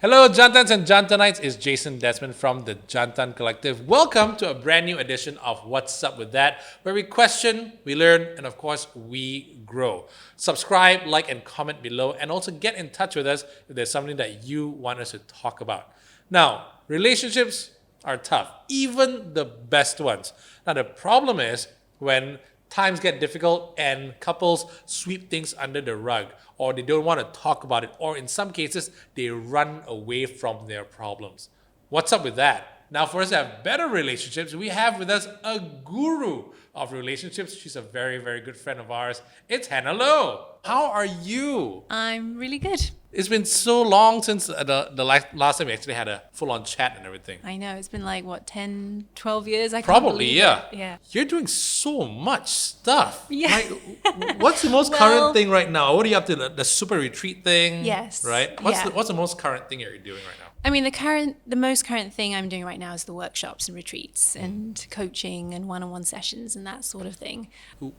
Hello, Jantans and Jantanites. It's Jason Desmond from the Jantan Collective. Welcome to a brand new edition of What's Up With That, where we question, we learn, and of course, we grow. Subscribe, like, and comment below, and also get in touch with us if there's something that you want us to talk about. Now, relationships are tough, even the best ones. Now, the problem is when times get difficult and couples sweep things under the rug, or they don't want to talk about it, or in some cases, they run away from their problems. What's up with that? Now, for us to have better relationships, we have with us a guru of relationships. She's a very, very good friend of ours. It's Hannah Lowe. How are you? I'm really good. It's been so long since the last time we actually had a full-on chat and everything. I know, it's been like, 10, 12 years? I can't Probably, believe yeah. it. Yeah. You're doing so much stuff. Yeah. Like, what's the most Well- current thing right now? What are you up to? The super retreat thing? Yes. Right? Yeah. What's the most current thing you're doing right now? I mean, the most current thing I'm doing right now is the workshops and retreats and coaching and one-on-one sessions and that sort of thing.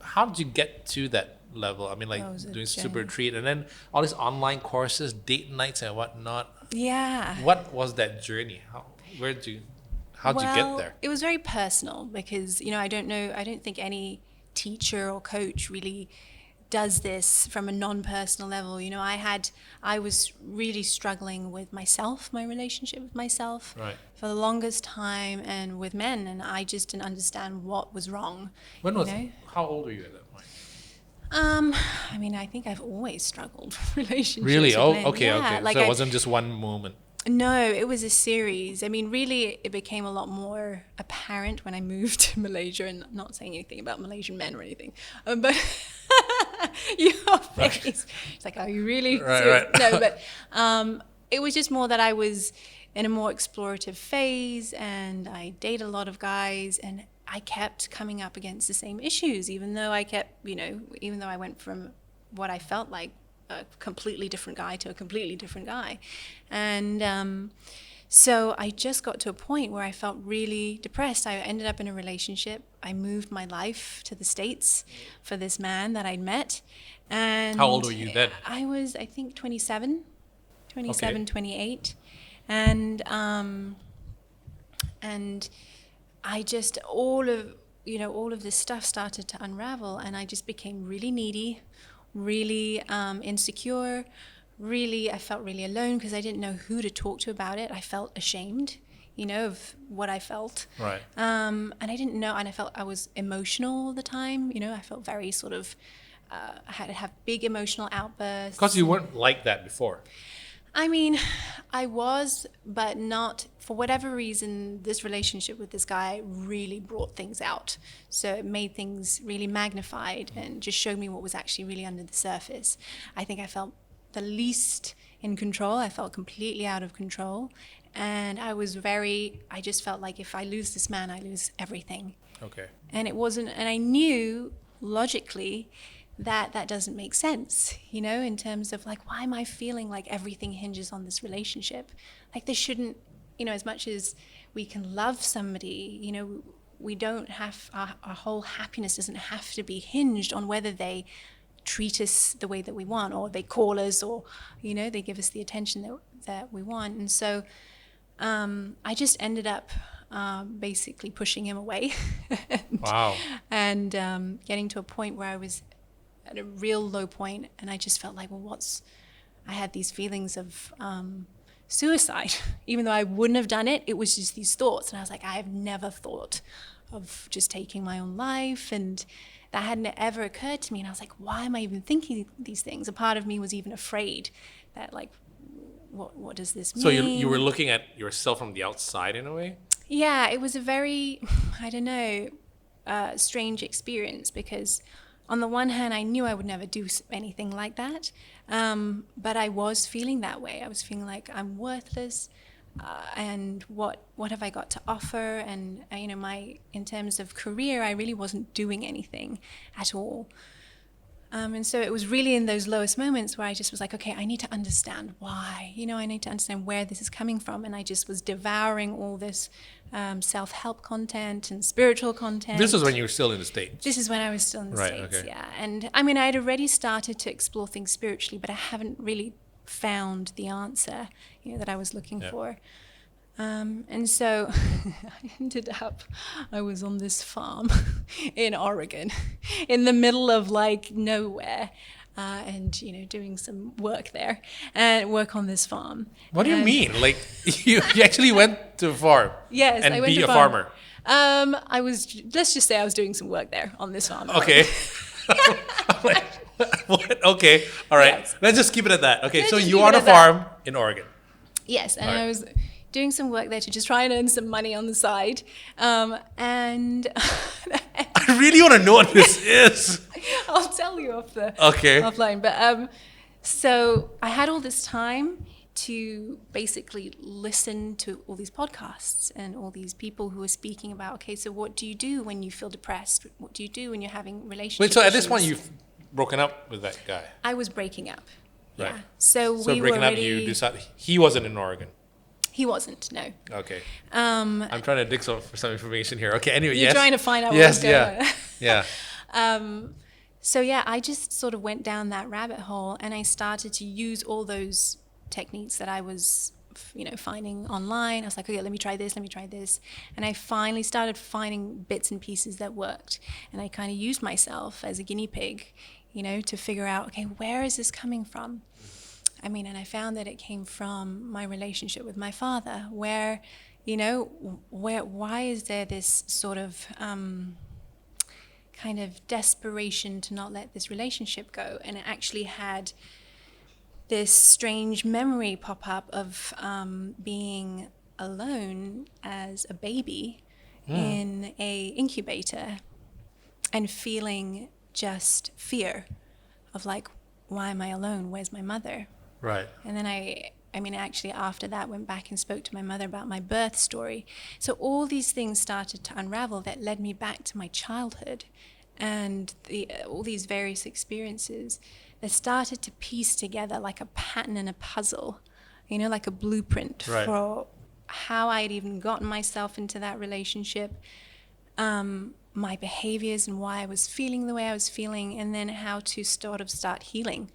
How did you get to that level? I mean, like That was a doing super journey. retreat and then all these online courses, date nights and whatnot. Yeah. What was that journey? How'd you get there? It was very personal because, I don't think any teacher or coach really does this from a non-personal level. I was really struggling with myself, my relationship with myself Right. for the longest time, and with men, and I just didn't understand what was wrong. How old were you at that point? I think I've always struggled with relationships. Really? with Oh, men. okay, Yeah, okay. like So it wasn't just one moment. No, it was a series. Really, it became a lot more apparent when I moved to Malaysia, and I'm not saying anything about Malaysian men or anything, but your face, it's like, are you really Right, serious? right. No, but it was just more that I was in a more explorative phase, and I dated a lot of guys, and I kept coming up against the same issues, even though I went from what I felt like a completely different guy to a completely different guy. And so I just got to a point where I felt really depressed. I ended up in a relationship. I moved my life to the States for this man that I'd met. And How old were you then? I was, I think, 27, Okay. 28. And I just, all of this stuff started to unravel, and I just became really needy, really insecure. Really, I felt really alone because I didn't know who to talk to about it. I felt ashamed, of what I felt. Right. And I didn't know, and I felt I was emotional all the time. I felt very sort of, I had to have big emotional outbursts. Because you weren't like that before. I was, but not, for whatever reason, this relationship with this guy really brought things out. So it made things really magnified and just showed me what was actually really under the surface. I think I felt the least in control. I felt completely out of control. And I just felt like if I lose this man, I lose everything. Okay. And I knew logically that doesn't make sense, in terms of like, why am I feeling like everything hinges on this relationship? Like, this shouldn't, as much as we can love somebody, we don't have, our whole happiness doesn't have to be hinged on whether they treat us the way that we want, or they call us, or, they give us the attention that we want. And so I just ended up basically pushing him away. Wow. And getting to a point where I was at a real low point, and I just felt like, I had these feelings of suicide. Even though I wouldn't have done it, it was just these thoughts. And I was like, I have never thought of just taking my own life, and that hadn't ever occurred to me. And I was like, why am I even thinking these things? A part of me was even afraid that, like, what does this mean? So you were looking at yourself from the outside in a way? Yeah, it was a very, I don't know, strange experience, because on the one hand, I knew I would never do anything like that, but I was feeling that way. I was feeling like I'm worthless, and what have I got to offer? And in terms of career, I really wasn't doing anything at all. And so it was really in those lowest moments where I just was like, okay, I need to understand why. I need to understand where this is coming from. And I just was devouring all this self-help content and spiritual content. This was when you were still in the States. This is when I was still in the Right, States, okay. yeah. And I mean, I had already started to explore things spiritually, but I haven't really found the answer, that I was looking Yeah. for. And so I was on this farm in Oregon, in the middle of like nowhere, and doing some work there and work on this farm. What do you And- mean? Like you actually went to a farm Yes, and I went be to a farm. farmer. Let's just say I was doing some work there on this farm. Okay. I'm like, what? Okay. All right. Yes. Let's just keep it at that. Okay. Let's So just you keep were on it a at that. farm in Oregon. Yes, and All right. I was doing some work there to just try and earn some money on the side. And I really want to know what this is. I'll tell you Okay. offline. But so I had all this time to basically listen to all these podcasts and all these people who are speaking about, okay, so what do you do when you feel depressed? What do you do when you're having relationship Wait. So at this issues? point, you've broken up with that guy. I was breaking up. Right. Yeah. So, So we breaking were up, already, you decided he wasn't in Oregon. He wasn't, no. Okay. Um, I'm trying to dig for some information here. Okay. Anyway, you're yes. trying to find out Yes. what's going Yeah. on. Yeah. So yeah, I just sort of went down that rabbit hole and I started to use all those techniques that I was, finding online. I was like, okay, let me try this. And I finally started finding bits and pieces that worked. And I kind of used myself as a guinea pig, to figure out, okay, where is this coming from? And I found that it came from my relationship with my father, where, why is there this sort of kind of desperation to not let this relationship go? And it actually had this strange memory pop up of being alone as a baby in a incubator and feeling just fear of like, why am I alone? Where's my mother? Right. And then actually after that went back and spoke to my mother about my birth story. So all these things started to unravel that led me back to my childhood and all these various experiences that started to piece together like a pattern in a puzzle, like a blueprint Right. for how I'd even gotten myself into that relationship, my behaviors and why I was feeling the way I was feeling, and then how to start healing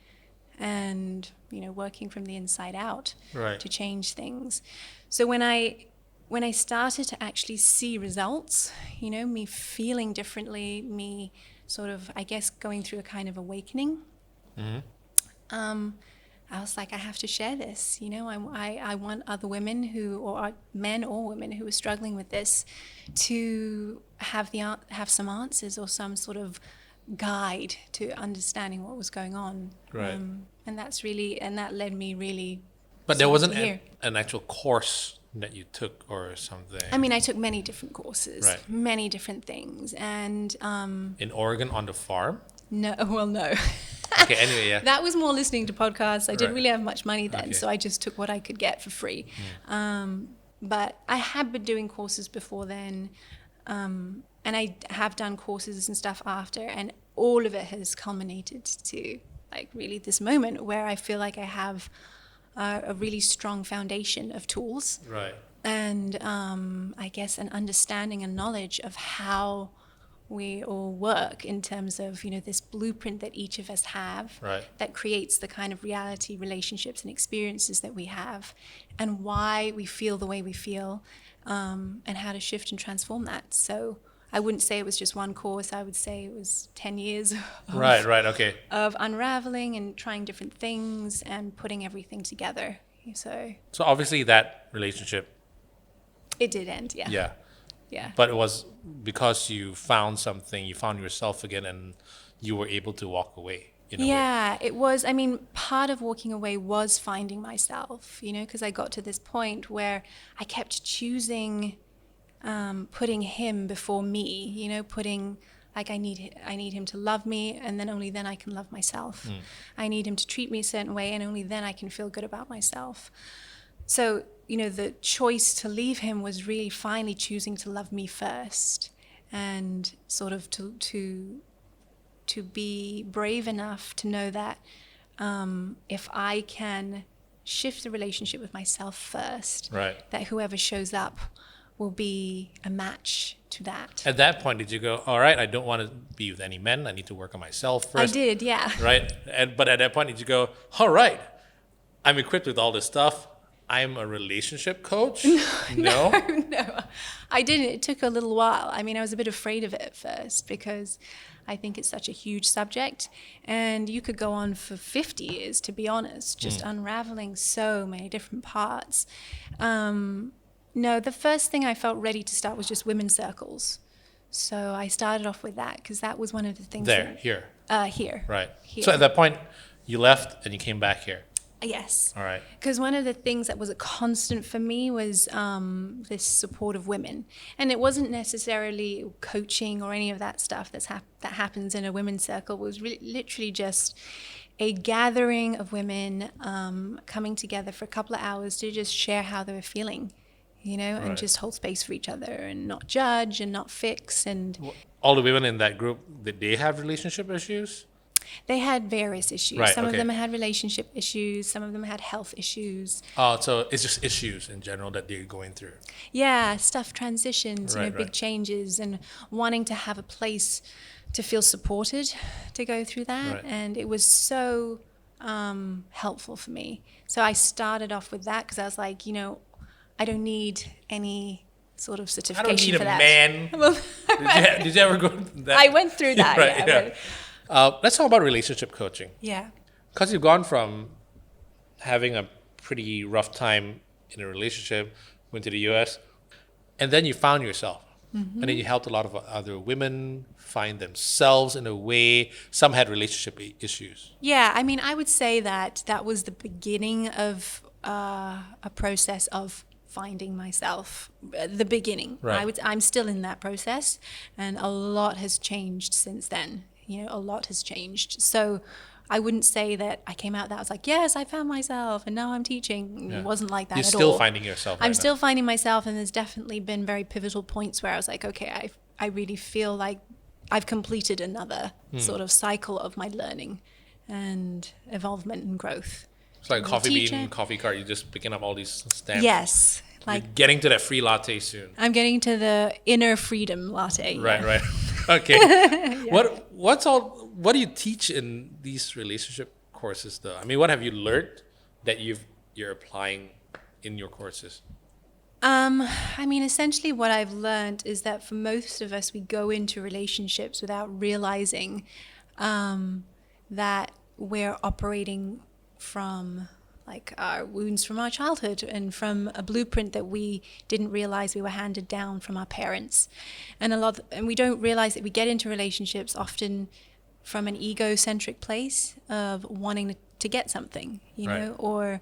and working from the inside out Right. to change things. So when I started to actually see results, me feeling differently, me sort of, I guess, going through a kind of awakening, I was like, I have to share this. I want other women or men or women who are struggling with this to have some answers or some sort of guide to understanding what was going on. Right. And that led me really. But there wasn't here. an actual course that you took or something. I took many different courses, Right. many different things, and In Oregon on the farm? no. Okay, anyway, yeah. That was more listening to podcasts. I didn't Right. really have much money then, Okay. so I just took what I could get for free. But I had been doing courses before then, and I have done courses and stuff after, and all of it has culminated to like really this moment where I feel like I have a really strong foundation of tools Right. and I guess an understanding and knowledge of how we all work in terms of this blueprint that each of us have Right. that creates the kind of reality, relationships and experiences that we have, and why we feel the way we feel, and how to shift and transform that. So I wouldn't say it was just one course. I would say it was 10 years Right, okay. of unraveling and trying different things and putting everything together. So So obviously that relationship, it did end, yeah. yeah. Yeah. But it was because you found something, you found yourself again, and you were able to walk away. In a way. Yeah, it was. Part of walking away was finding myself, because I got to this point where I kept choosing, putting him before me, putting like I need him to love me, and then only then I can love myself. I need him to treat me a certain way, and only then I can feel good about myself. So, the choice to leave him was really finally choosing to love me first, and sort of to be brave enough to know that if I can shift the relationship with myself first, Right. that whoever shows up will be a match to that. At that point, did you go, all right, I don't want to be with any men. I need to work on myself first. I did, yeah. Right? But at that point, did you go, all right, I'm equipped with all this stuff. I'm a relationship coach. No. No, I didn't. It took a little while. I mean, I was a bit afraid of it at first because I think it's such a huge subject. And you could go on for 50 years, to be honest, just unraveling so many different parts. No, the first thing I felt ready to start was just women's circles. So I started off with that because that was one of the things. Here. Here. Right. Here. So at that point, you left and you came back here. Yes. All right. Because one of the things that was a constant for me was this support of women. And it wasn't necessarily coaching or any of that stuff that happens in a women's circle. It was literally just a gathering of women coming together for a couple of hours to just share how they were feeling, and Right. just hold space for each other and not judge and not fix. And All the women in that group, did they have relationship issues? they had various issues. Right, Some of okay. them had relationship issues. Some of them had health issues. Oh, so it's just issues in general that they're going through. Yeah, stuff transitions, Right, big right. changes, and wanting to have a place to feel supported to go through that. Right. And it was so helpful for me. So I started off with that because I was like, I don't need any sort of I certification don't need for a that. man. Well, Did you ever go through that? I went through that, Right, yeah. But, Let's talk about relationship coaching. yeah. Because you've gone from having a pretty rough time in a relationship, went to the US, and then you found yourself. And then you helped a lot of other women find themselves in a way. Some had relationship issues. Yeah, I mean, I would say that that was the beginning of a process of finding myself. The beginning. Right. I'm still in that process, and a lot has changed since then. A lot has changed. So I wouldn't say that I came out that I was like, yes, I found myself, and now I'm teaching. Yeah. It wasn't like that You're at still all. finding yourself. I'm right still finding myself, and there's definitely been very pivotal points where I was like, okay, I really feel like I've completed another sort of cycle of my learning and evolvement and growth. now. It's like as a coffee teacher. bean, coffee cart. You're just picking up all these stamps. Yes, You're like getting to that free latte soon. I'm getting to the inner freedom latte. Right, yeah. right. Okay. What do you teach in these relationship courses though? I mean, what have you learned that you're applying in your courses? I mean, essentially what I've learned is that for most of us, we go into relationships without realizing that we're operating from like our wounds from our childhood and from a blueprint that we didn't realize we were handed down from our parents. And we don't realize that we get into relationships often from an egocentric place of wanting to get something, Right. or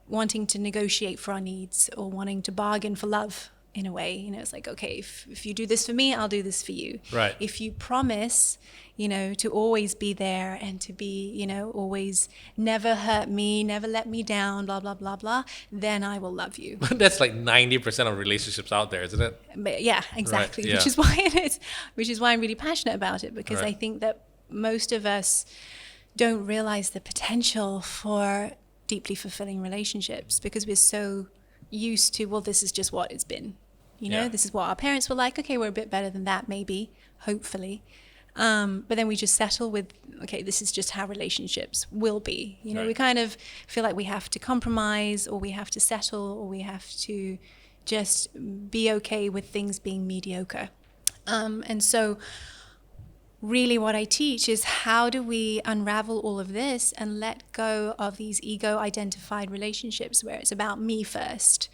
wanting to negotiate for our needs or wanting to bargain for love in a way. It's like, okay, if you do this for me, I'll do this for you. Right. If you promise, to always be there and to be, always never hurt me, never let me down, blah, blah, blah, blah, then I will love you. That's like 90% of relationships out there, isn't it? But yeah, exactly. yeah. Which is why which is why I'm really passionate about it, because Right. I think that most of us don't realize the potential for deeply fulfilling relationships because we're so used to, well, this is just what it's been. Yeah. This is what our parents were like. Okay, we're a bit better than that, maybe, hopefully. But then we just settle with, okay, this is just how relationships will be. Right. We kind of feel like we have to compromise or we have to settle or we have to just be okay with things being mediocre. And so really what I teach is how do we unravel all of this and let go of these ego-identified relationships where it's about me first,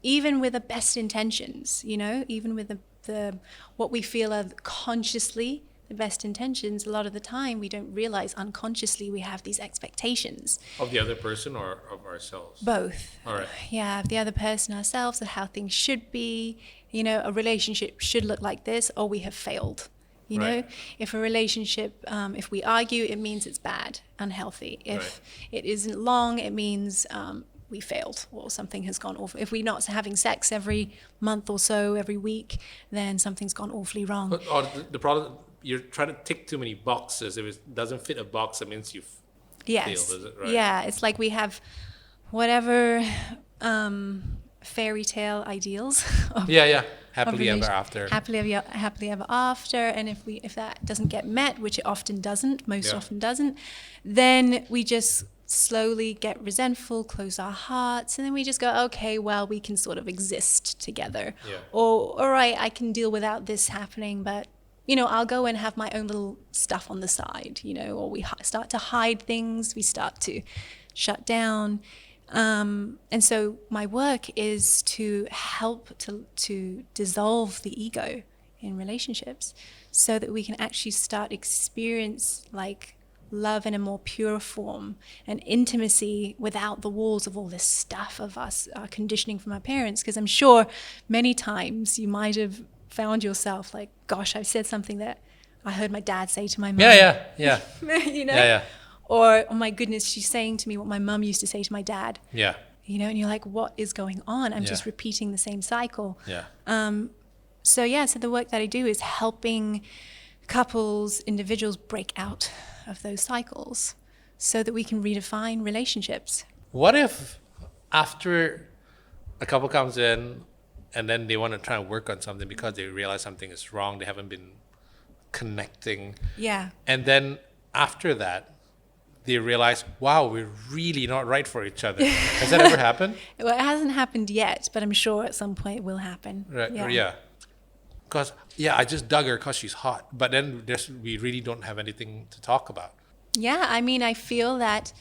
even with the best intentions, even with the what we feel are consciously the best intentions. A lot of the time we don't realize unconsciously we have these expectations. Of the other person or of ourselves? Both. All right. Yeah, of the other person, ourselves, of how things should be. A relationship should look like this or we have failed. Right. If a relationship, if we argue, it means it's bad, unhealthy. If it isn't long, it means we failed or something has gone awful. If we're not having sex every month or so, every week, then something's gone awfully wrong. Or the problem, you're trying to tick too many boxes. If it doesn't fit a box, that means you've Yes. failed, is it? Right. Yeah, it's like we have whatever fairy tale ideals of Yeah. Happily of ever relation- after. happily ever after, and if that doesn't get met, which it often doesn't, most Yeah. often doesn't, then we just slowly get resentful, close our hearts, and then we just go, okay, well, we can sort of exist together. Yeah. Or, all right, I can deal without this happening, but, you know, I'll go and have my own little stuff on the side, you know, or we start to hide things, we start to shut down. And so my work is to help to dissolve the ego in relationships so that we can actually start experience like love in a more pure form and intimacy without the walls of all this stuff of us, our conditioning from our parents. Because I'm sure many times you might have found yourself like, gosh, I've said something that I heard my dad say to my mom. Yeah. You know? Yeah. Or, oh my goodness, she's saying to me what my mum used to say to my dad. Yeah. You know, and you're like, what is going on? I'm just repeating the same cycle. Yeah. So the work that I do is helping couples, individuals break out of those cycles so that we can redefine relationships. What if after a couple comes in and then they want to try and work on something because they realize something is wrong, they haven't been connecting. Yeah. And then after that, they realize, wow, we're really not right for each other. Has that ever happened? Well, it hasn't happened yet, but I'm sure at some point it will happen. Right. Yeah. Because, I just dug her because she's hot. But then we really don't have anything to talk about. Yeah, I mean, I feel that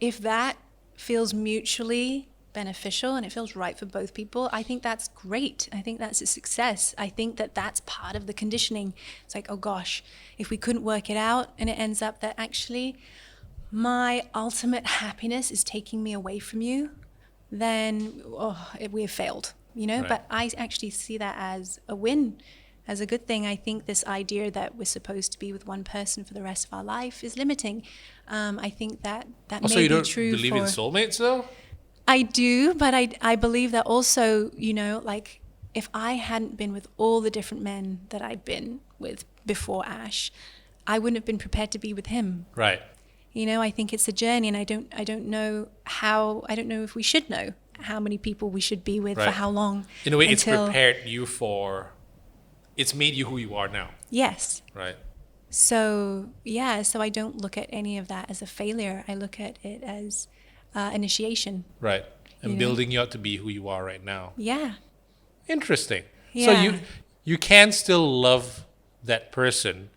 if that feels mutually beneficial and it feels right for both people, I think that's great. I think that's a success. I think that that's part of the conditioning. It's like, oh gosh, if we couldn't work it out and it ends up that actually my ultimate happiness is taking me away from you, then we have failed, you know? Right. But I actually see that as a win, as a good thing. I think this idea that we're supposed to be with one person for the rest of our life is limiting. I think that Also, may you be don't true believe in soulmates, though? I do, but I believe that also, you know, like if I hadn't been with all the different men that I'd been with before Ash, I wouldn't have been prepared to be with him. Right. You know, I think it's a journey, and I don't know if we should know how many people we should be with for how long. In a way, it's prepared you it's made you who you are now. Yes. Right. So I don't look at any of that as a failure. I look at it as initiation. Right. And You know? building you up to be who you are right now. Yeah. Interesting. Yeah. So you can still love that person,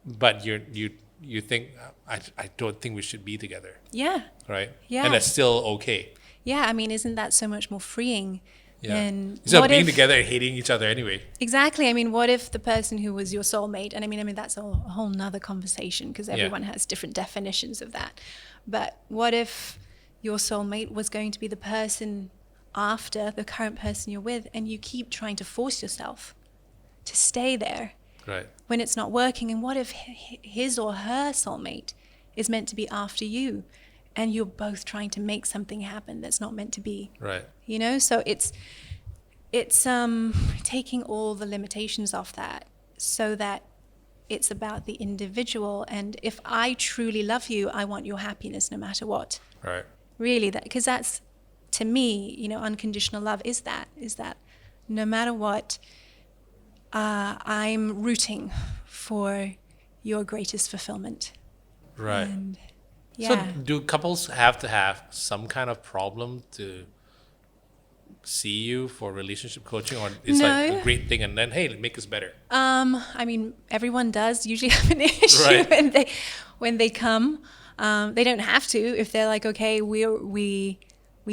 but you think, I don't think we should be together. Yeah. Right? Yeah. And that's still okay. Yeah, I mean, isn't that so much more freeing than Instead of what being if, together and hating each other anyway. Exactly. I mean, what if the person who was your soulmate, and I mean that's a whole nother conversation because everyone has different definitions of that. But what if your soulmate was going to be the person after the current person you're with, and you keep trying to force yourself to stay there Right. when it's not working? And what if his or her soulmate is meant to be after you, and you're both trying to make something happen that's not meant to be? Right. You know, so it's taking all the limitations off that so that it's about the individual. And if I truly love you, I want your happiness no matter what. Right. Really, because that's, to me, you know, unconditional love is that no matter what, I'm rooting for your greatest fulfillment. Right. And, So do couples have to have some kind of problem to see you for relationship coaching, or it's like No. a great thing and then, hey, make us better? I mean, everyone does usually have an issue Right. when they come. They don't have to if they're like, okay, we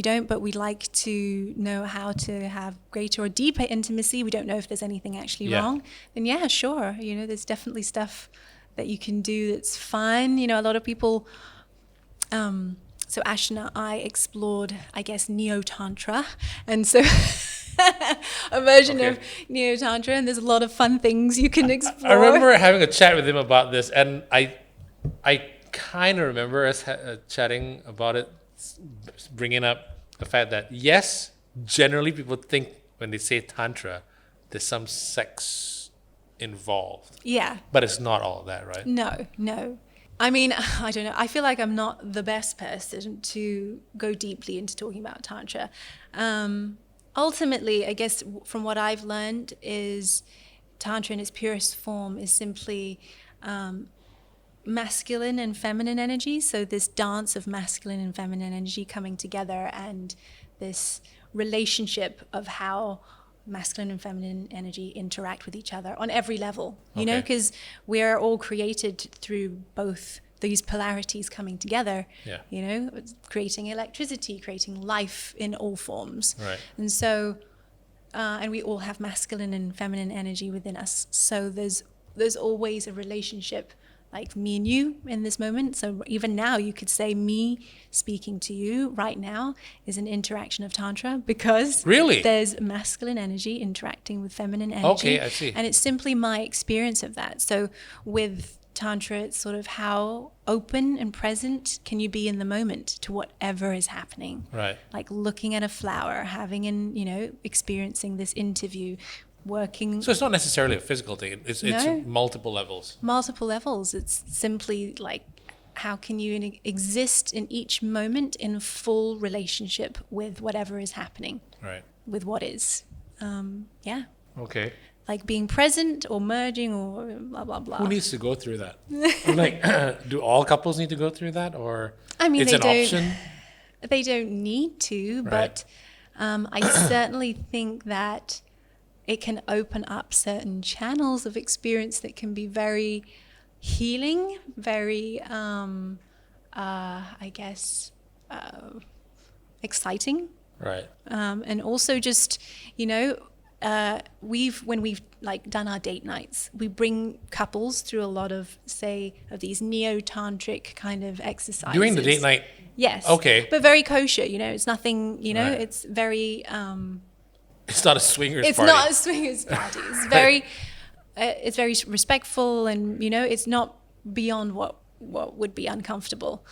don't, but we'd like to know how to have greater or deeper intimacy. We don't know if there's anything actually wrong. Then yeah, sure. You know, there's definitely stuff that you can do that's fun. You know, a lot of people. So Ash and I explored, I guess, Neo-Tantra. And so a version of Neo-Tantra, and there's a lot of fun things you can explore. I remember having a chat with him about this, and I kind of remember us chatting about it, bringing up the fact that, yes, generally people think when they say Tantra, there's some sex involved. Yeah. But it's not all of that, right? No. I mean, I don't know. I feel like I'm not the best person to go deeply into talking about Tantra. Ultimately, I guess from what I've learned is Tantra in its purest form is simply masculine and feminine energy. So this dance of masculine and feminine energy coming together, and this relationship of how masculine and feminine energy interact with each other on every level, you know, because we're all created through both these polarities coming together, you know, creating electricity, creating life in all forms. Right. And so, and we all have masculine and feminine energy within us. So there's always a relationship, like me and you in this moment. So even now you could say me speaking to you right now is an interaction of Tantra, because Really? there's masculine energy interacting with feminine energy. Okay, I see. And it's simply my experience of that. So with Tantra, it's sort of how open and present can you be in the moment to whatever is happening. Right. Like looking at a flower, having you know, experiencing this interview, working. So it's not necessarily a physical thing. It's multiple levels. Multiple levels. It's simply like, how can you exist in each moment in full relationship with whatever is happening, Right. with what is. Yeah. Okay. Like being present or merging or blah, blah, blah. Who needs to go through that? Like, do all couples need to go through that, or I mean, it's they an don't, option? They don't need to, Right. but I certainly think that it can open up certain channels of experience that can be very healing, very, I guess, exciting. Right. And also just, you know, when we've like done our date nights, we bring couples through a lot of, say, of these neo-tantric kind of exercises. During the date night? Yes. Okay. But very kosher, you know, it's nothing, you know, Right. it's very... It's not a swingers it's party. not a swingers party. It's very respectful, and, you know, it's not beyond what would be uncomfortable.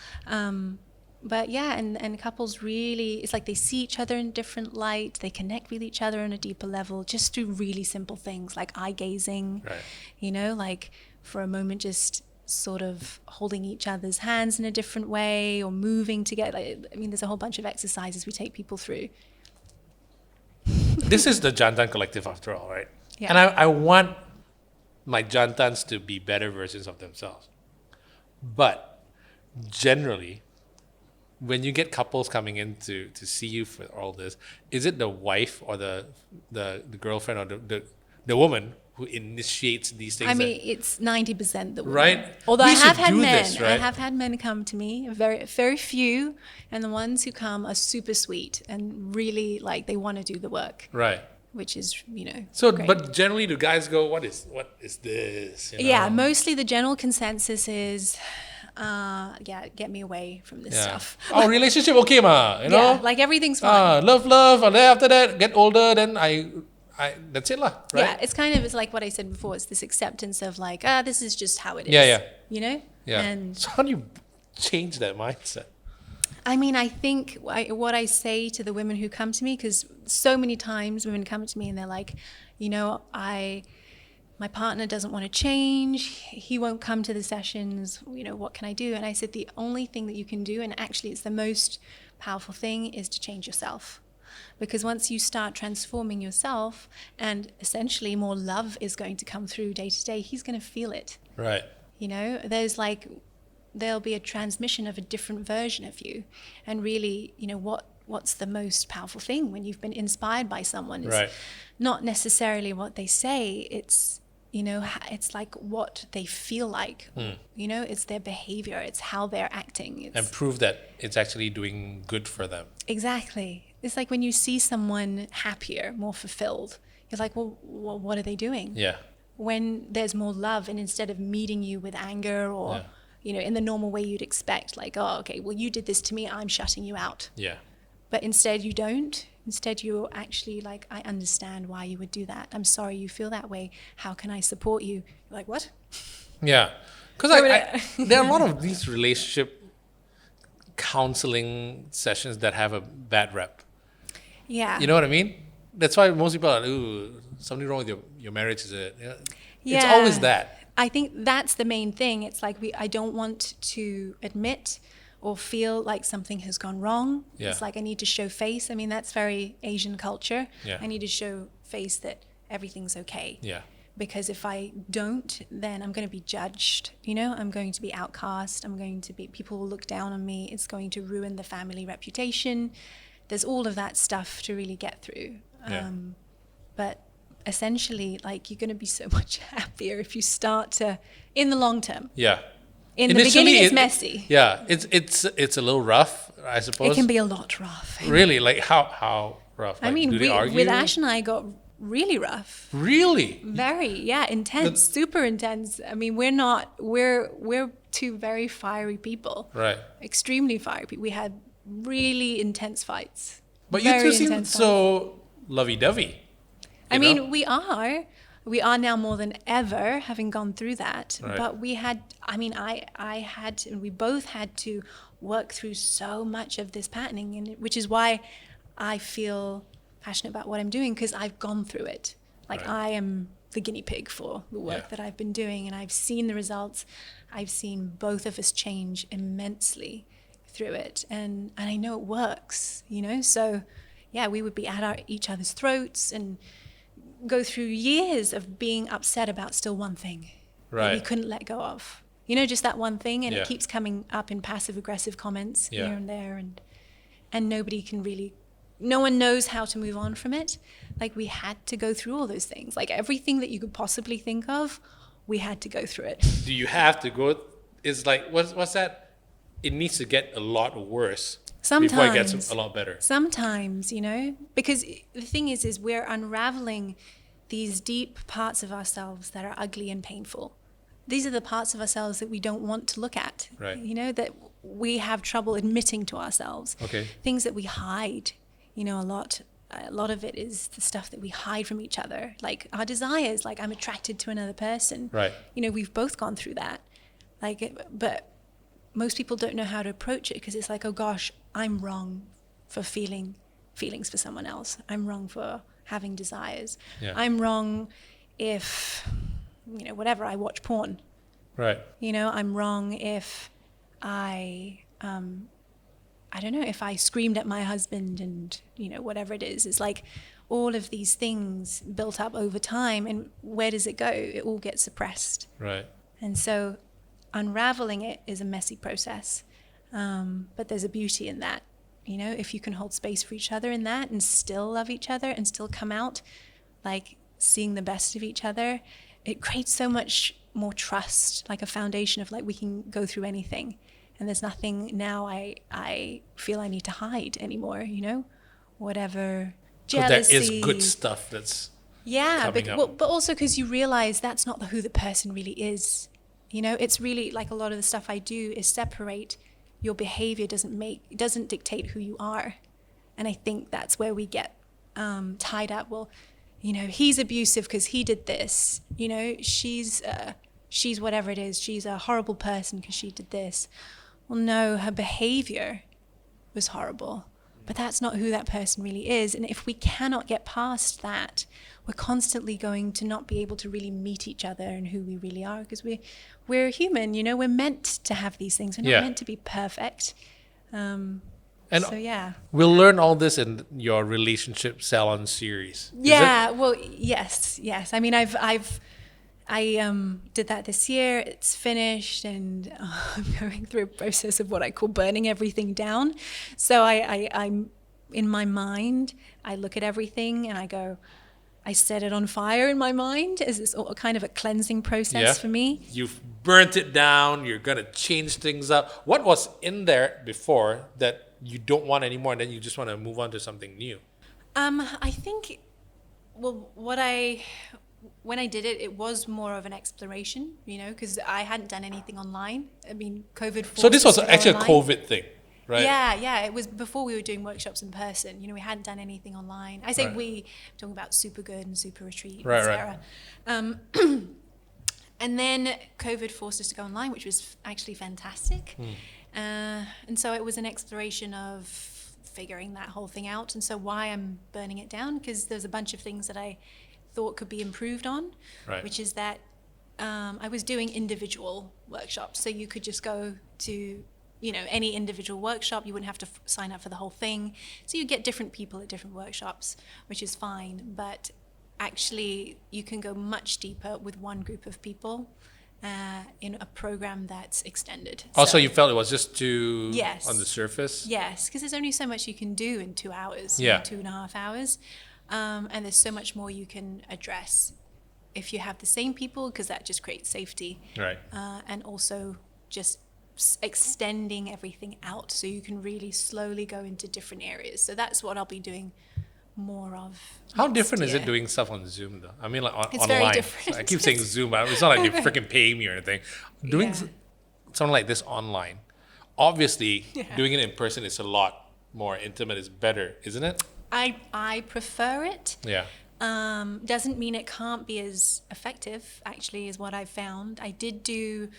But yeah, and couples really, it's like they see each other in different light. They connect with each other on a deeper level, just through really simple things like eye gazing, Right. you know, like for a moment, just sort of holding each other's hands in a different way, or moving together. I mean, there's a whole bunch of exercises we take people through. This is the Jantan Collective after all, right? Yeah. And I want my Jantans to be better versions of themselves. But generally, when you get couples coming in to see you for all this, is it the wife or the girlfriend or the woman who initiates these things? I mean, it's 90% the woman. Right? Although We I have should had do men. this, right? I have had men come to me, very few, and the ones who come are super sweet and really like they want to do the work, Right. which is, you know. So, great. but generally, do guys go, what is this? You know? Yeah, mostly the general consensus is, get me away from this stuff. Our relationship okay ma, you know? Yeah, like everything's fine. Love, and then after that, get older, then I that's it lah, right? Yeah, it's like what I said before. It's this acceptance of like, this is just how it is. Yeah. You know? Yeah. And So how do you change that mindset? I mean, I think what I say to the women who come to me, because so many times women come to me and they're like, you know, my partner doesn't want to change. He won't come to the sessions. You know, what can I do? And I said, the only thing that you can do, and actually it's the most powerful thing, is to change yourself. Because once you start transforming yourself, and essentially more love is going to come through day to day, he's going to feel it. Right. You know, there'll be a transmission of a different version of you. And really, you know, what's the most powerful thing when you've been inspired by someone is Right. not necessarily what they say. It's, you know, it's like what they feel like. You know, it's their behavior. It's how they're acting. It's, And prove that it's actually doing good for them. exactly. It's like when you see someone happier, more fulfilled, you're like, well, what are they doing? Yeah. When there's more love, and instead of meeting you with anger or, Yeah. you know, in the normal way you'd expect, like, oh, okay, well, you did this to me, I'm shutting you out. Yeah. But instead you don't. Instead you're actually like, I understand why you would do that. I'm sorry you feel that way. How can I support you? You're like, what? Yeah. Because there are a lot of these relationship counseling sessions that have a bad rep. Yeah. You know what I mean? That's why most people are, ooh, something wrong with your marriage, is it? It's Yeah. always that. I think that's the main thing. It's like I don't want to admit or feel like something has gone wrong. Yeah. It's like I need to show face. I mean, that's very Asian culture. Yeah. I need to show face that everything's okay. Yeah. because if I don't, then I'm going to be judged, you know, I'm going to be outcast, people will look down on me, it's going to ruin the family reputation. There's all of that stuff to really get through. Yeah. But essentially, like, you're going to be so much happier if you start to, in the long term. Yeah. In the beginning, it's messy. Yeah, it's a little rough, I suppose. It can be a lot rough. Really, like how rough? Like, I mean, do they argue? with Ash and I got really rough. Really? Very, yeah, intense, super intense. I mean, we're two very fiery people. Right. Extremely fiery people. We had really intense fights. But you Very two seem intense fights. so lovey-dovey. I you mean, know? we are now more than ever, having gone through that. Right. But we had, I mean, I had, and we both had to work through so much of this patterning, and which is why I feel passionate about what I'm doing, because I've gone through it. Like, Right. I am the guinea pig for the work Yeah. that I've been doing, and I've seen the results. I've seen both of us change immensely through it, and I know it works, you know. So yeah, we would be at each other's throats and go through years of being upset about still one thing that we Right. couldn't let go of, you know, just that one thing, and Yeah. it keeps coming up in passive aggressive comments Yeah. here and there, and no one knows how to move on from it. Like, we had to go through all those things, like everything that you could possibly think of, we had to go through it. Do you have to go? It's like what's that? It needs to get a lot worse before it gets Sometimes. a lot better. Sometimes, you know, because the thing is we're unraveling these deep parts of ourselves that are ugly and painful. These are the parts of ourselves that we don't want to look at, Right. you know, that we have trouble admitting to ourselves. Okay. Things that we hide, you know, a lot of it is the stuff that we hide from each other, like our desires, like I'm attracted to another person. Right. You know, we've both gone through that. But most people don't know how to approach it, because it's like, oh gosh, I'm wrong for feeling feelings for someone else. I'm wrong for having desires. Yeah. I'm wrong if, you know, whatever, I watch porn. Right. You know, I'm wrong if I don't know, if I screamed at my husband and, you know, whatever it is. It's like all of these things built up over time, and where does it go? It all gets suppressed. Right. And so unraveling it is a messy process. But there's a beauty in that, you know, if you can hold space for each other in that and still love each other and still come out like seeing the best of each other, it creates so much more trust, like a foundation of like, we can go through anything. And there's nothing now I feel I need to hide anymore, you know, whatever Because jealousy. there is good stuff that's Yeah, coming but, up. but also because you realize that's not who the person really is. You know, it's really like a lot of the stuff I do is separate your behavior doesn't dictate who you are. And I think that's where we get tied up. Well, you know, he's abusive because he did this. You know, she's whatever it is. She's a horrible person because she did this. Well, no, her behavior was horrible. But that's not who that person really is. And if we cannot get past that, we're constantly going to not be able to really meet each other and who we really are, because we're human, you know, we're meant to have these things. We're not Yeah. meant to be perfect. And So yeah. we'll learn all this in your relationship salon series. Is Yeah, it? well, yes. I mean, I did that this year. It's finished, and I'm going through a process of what I call burning everything down. So I'm in my mind, I look at everything and I go, I set it on fire in my mind as this kind of a cleansing process Yeah. for me. You've burnt it down. You're going to change things up. What was in there before that you don't want anymore, and then you just want to move on to something new? I think, well, when I did it, it was more of an exploration, you know, because I hadn't done anything online. I mean, COVID forced So this was us to go actually a online. COVID thing, right? Yeah, it was before we were doing workshops in person. You know, we hadn't done anything online. I say Right. we, talking about Super Good and Super Retreat Right, and right. Sarah. And then COVID forced us to go online, which was actually fantastic. And so it was an exploration of figuring that whole thing out. And so why I'm burning it down, because there's a bunch of things that I thought could be improved on, Right. which is that I was doing individual workshops. So you could just go to, you know, any individual workshop. You wouldn't have to sign up for the whole thing. So you get different people at different workshops, which is fine. But actually you can go much deeper with one group of people in a program that's extended. Also, So- you felt it was just too Yes. on the surface? Yes, because there's only so much you can do in 2 hours, Yeah. 2.5 hours. And there's so much more you can address if you have the same people, because that just creates safety. Right. And also just extending everything out so you can really slowly go into different areas. So that's what I'll be doing more of. How next different is it year. doing stuff on Zoom though? I mean, like It's online. very different. I keep saying Zoom, but it's not like they freaking pay me or anything. Doing Yeah. something like this online, obviously, Yeah. doing it in person is a lot more intimate. Is better, isn't it? I prefer it. Yeah. Doesn't mean it can't be as effective, actually, is what I've found. I did do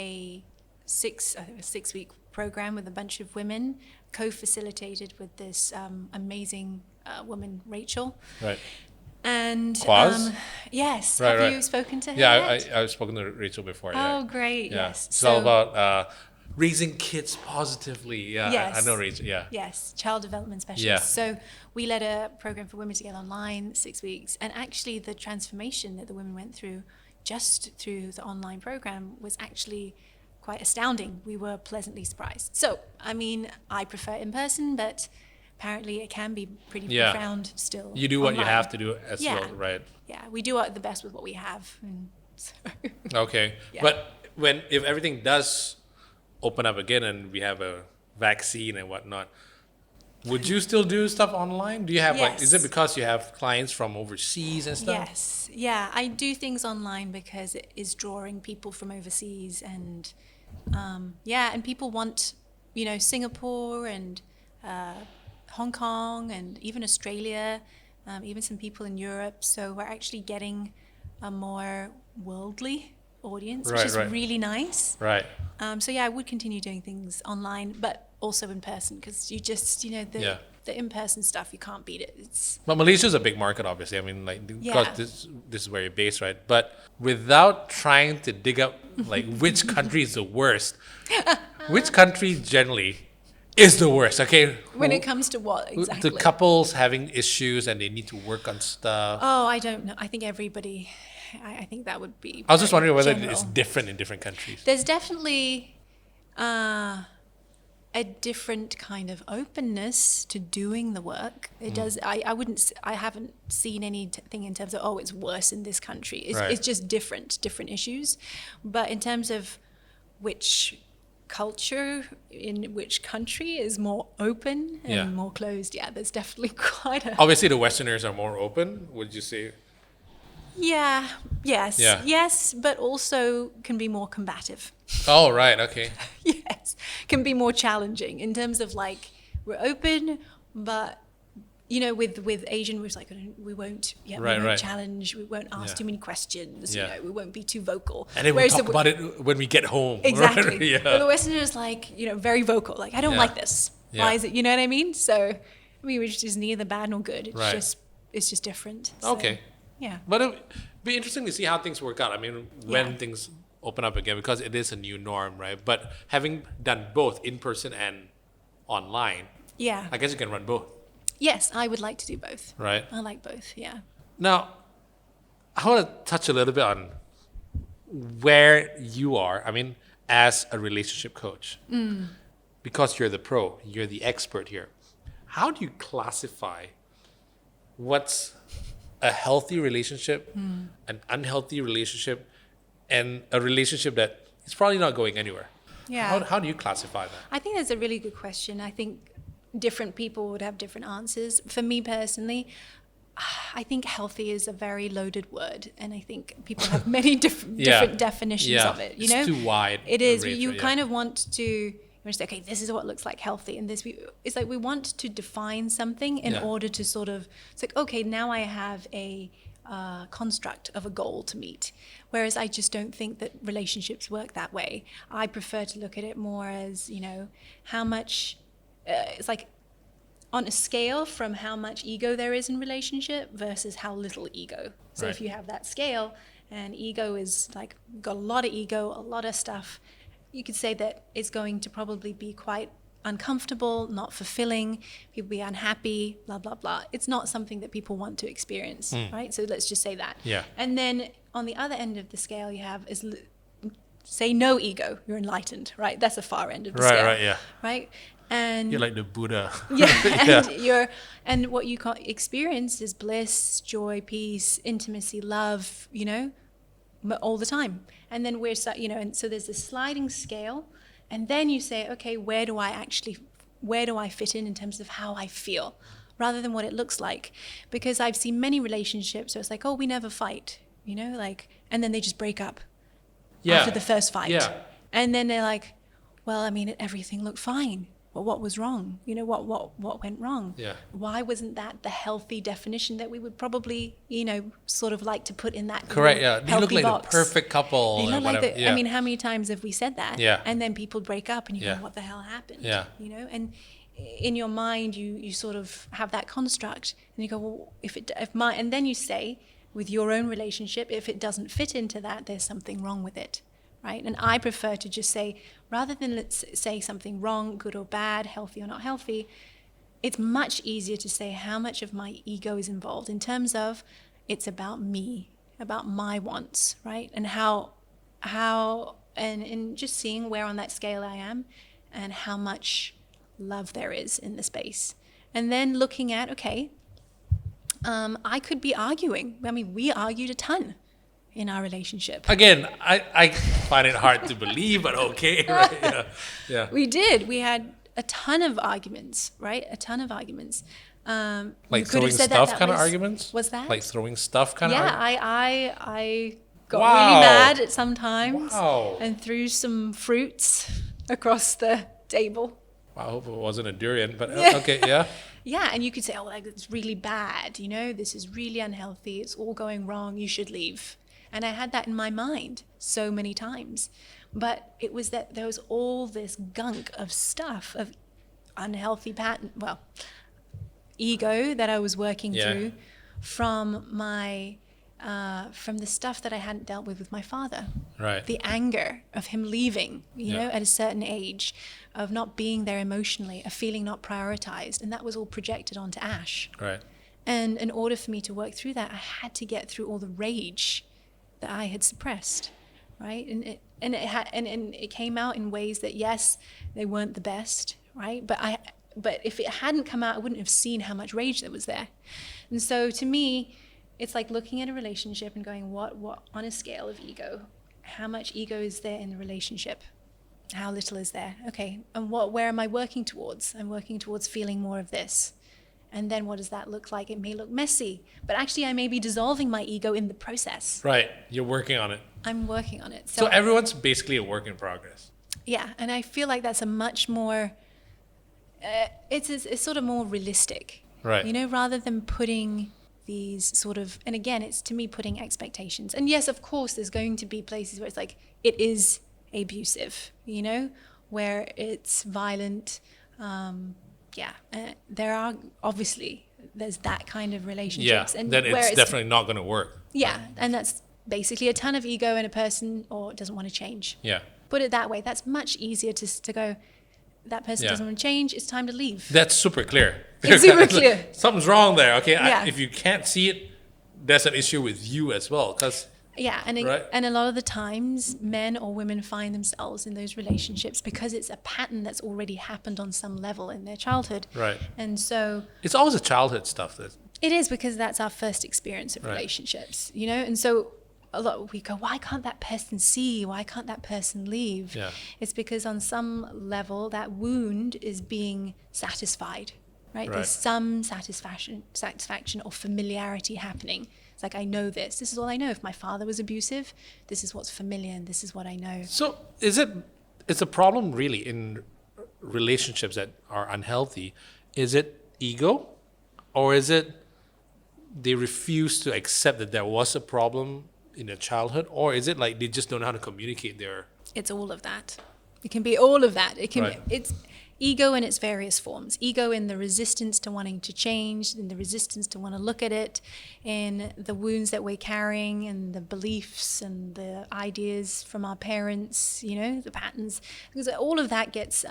a 6-week program with a bunch of women, co-facilitated with this amazing woman, Rachel. Right. And Quaz? yes, Right, have right. you spoken to her Yeah, yet? I've spoken to Rachel before. Oh, Yeah. great! Yeah. Yes. It's all about raising kids positively. Yeah. Yes. I know Rachel. Yeah. Yes, child development specialist. Yeah. So we led a program for women together online, 6 weeks, and actually the transformation that the women went through just through the online program was actually quite astounding. We were pleasantly surprised. So, I mean, I prefer in person, but apparently it can be pretty Yeah. profound still. You do what you online. have to do as Yeah. well, right? Yeah, we do the best with what we have. And so, Okay. Yeah. But if everything does open up again and we have a vaccine and whatnot, would you still do stuff online? Do you have is it Yes. because you have clients from overseas and stuff? yes, yeah, I do things online because it is drawing people from overseas, and and people want, Singapore and Hong Kong and even Australia, even some people in Europe. So we're actually getting a more worldly audience, which Right, is right. really nice. Right. So yeah, I would continue doing things online, but also in person, because you just, Yeah. the in-person stuff, you can't beat it. It's But Malaysia's a big market, obviously. I mean, like, because Yeah. this is where you're based, right? But without trying to dig up, like, which country is the worst, which country generally is the worst, okay? when it comes to what exactly? The couples having issues and they need to work on stuff. Oh, I don't know. I think everybody. I think that would be. I was just very wondering whether general. it's different in different countries. There's definitely a different kind of openness to doing the work. It does. I wouldn't. I haven't seen anything in terms of it's worse in this country. Right. It's just different issues. But in terms of which culture in which country is more open and Yeah. more closed, there's definitely quite a. Obviously, the Westerners are more open, would you say? Yeah. Yes. Yeah. Yes, but also can be more combative. Oh, right. Okay. Yes, can be more challenging in terms of like we're open, but with Asian we're like we won't Right, we won't right. challenge, we won't ask Yeah. too many questions, Yeah. we won't be too vocal. And then we'll Whereas talk about it when we get home. exactly. yeah. But the Westerners like very vocal, like I don't Yeah. like this. Yeah. Why is it? You know what I mean? So I mean, which is neither bad nor good. It's Right. just different. So, Okay. Yeah. But it'd be interesting to see how things work out. I mean, when Yeah. things open up again, because it is a new norm, right? But having done both in person and online, Yeah. I guess you can run both, Yes, I would like to do both. right? I like both. Yeah. Now, I want to touch a little bit on where you are. I mean, as a relationship coach, because you're the pro, you're the expert here. How do you classify what's a healthy relationship, an unhealthy relationship, and a relationship that is probably not going anywhere? Yeah. How do you classify that? I think that's a really good question. I think different people would have different answers. For me personally, I think healthy is a very loaded word, and I think people have many different definitions Yeah. of it. You It's know, too wide It is. range, You right? kind of want to say, okay, this is what looks like healthy, and it's like we want to define something in Yeah. order to sort of. It's like, okay, now I have a construct of a goal to meet. Whereas I just don't think that relationships work that way. I prefer to look at it more as, how much, it's like on a scale from how much ego there is in relationship versus how little ego. So Right. if you have that scale and ego is like, got a lot of ego, a lot of stuff, you could say that it's going to probably be quite uncomfortable, not fulfilling, people be unhappy, blah, blah, blah. It's not something that people want to experience, right? So let's just say that. Yeah. And then on the other end of the scale, you have say no ego, you're enlightened, right? That's the far end of the scale. Right, yeah. Right? And You're like the Buddha. yeah, and what you experience is bliss, joy, peace, intimacy, love, all the time. And then and so there's this sliding scale, and then you say, okay, where do I fit in terms of how I feel, rather than what it looks like? Because I've seen many relationships where it's like, oh, we never fight, and then they just break up after the first fight. Yeah. And then they're like, well, I mean, everything looked fine. Well, what was wrong? What went wrong? Yeah. Why wasn't that the healthy definition that we would probably, sort of like to put in that Correct, yeah. You look healthy like box? the perfect couple. They and look like whatever. I mean, how many times have we said that? Yeah. And then people break up and you Yeah. go, what the hell happened? Yeah. And in your mind, you sort of have that construct and you go, well, and then you say with your own relationship, if it doesn't fit into that, there's something wrong with it. Right? And I prefer to just say, rather than let's say something wrong, good or bad, healthy or not healthy, it's much easier to say how much of my ego is involved in terms of it's about me, about my wants, right? And and just seeing where on that scale I am and how much love there is in the space. And then looking at, okay, I could be arguing. I mean, we argued a ton in our relationship. Again, I find it hard to believe, but okay, right? Yeah. We did. We had a ton of arguments, right? A ton of arguments. Like throwing stuff kind of arguments? Was that? Like throwing stuff kind of arguments? Yeah, I got Wow. really mad at some times Wow. and threw some fruits across the table. Wow, I hope it wasn't a durian, but Yeah. okay, yeah. Yeah, and you could say, oh, like, it's really bad, this is really unhealthy, it's all going wrong, you should leave. And I had that in my mind so many times. But it was that there was all this gunk of stuff, of unhealthy ego that I was working through from from the stuff that I hadn't dealt with my father. Right. The anger of him leaving, at a certain age, of not being there emotionally, of feeling not prioritized. And that was all projected onto Ash. Right. And in order for me to work through that, I had to get through all the rage that I had suppressed, right? And it came out in ways that, yes, they weren't the best, right? But if it hadn't come out, I wouldn't have seen how much rage that was there. And so to me, it's like looking at a relationship and going, what on a scale of ego, how much ego is there in the relationship? How little is there? Okay, and where am I working towards? I'm working towards feeling more of this. And then what does that look like? It may look messy, but actually I may be dissolving my ego in the process. Right. You're working on it. I'm working on it. So everyone's basically a work in progress. Yeah, and I feel like that's a much more, it's sort of more realistic. Right. Rather than putting these sort of, and again, it's to me putting expectations. And yes, of course, there's going to be places where it's like, it is abusive, where it's violent, there are there's that kind of relationships. Yeah, and then where it's definitely not going to work. Yeah, and that's basically a ton of ego in a person or doesn't want to change. Yeah. Put it that way. That's much easier to go, that person doesn't want to change, it's time to leave. That's super clear. It's super clear. Something's wrong there. Okay, Yeah. if you can't see it, there's an issue with you as well. Because Yeah, Right. and a lot of the times, men or women find themselves in those relationships because it's a pattern that's already happened on some level in their childhood. Right. And so it's always a childhood stuff. it is, because that's our first experience of Right. relationships, And so a lot we go, why can't that person see? Why can't that person leave? Yeah. It's because on some level that wound is being satisfied, right? There's some satisfaction or familiarity happening. It's like, I know this. This is all I know. If my father was abusive, this is what's familiar and this is what I know. So it's a problem really in relationships that are unhealthy. Is it ego, or is it they refuse to accept that there was a problem in their childhood, or is it like they just don't know how to communicate their... It's all of that. It can be all of that. It can Right. it's ego in its various forms. Ego in the resistance to wanting to change, in the resistance to want to look at it, in the wounds that we're carrying, and the beliefs and the ideas from our parents, the patterns. Because all of that gets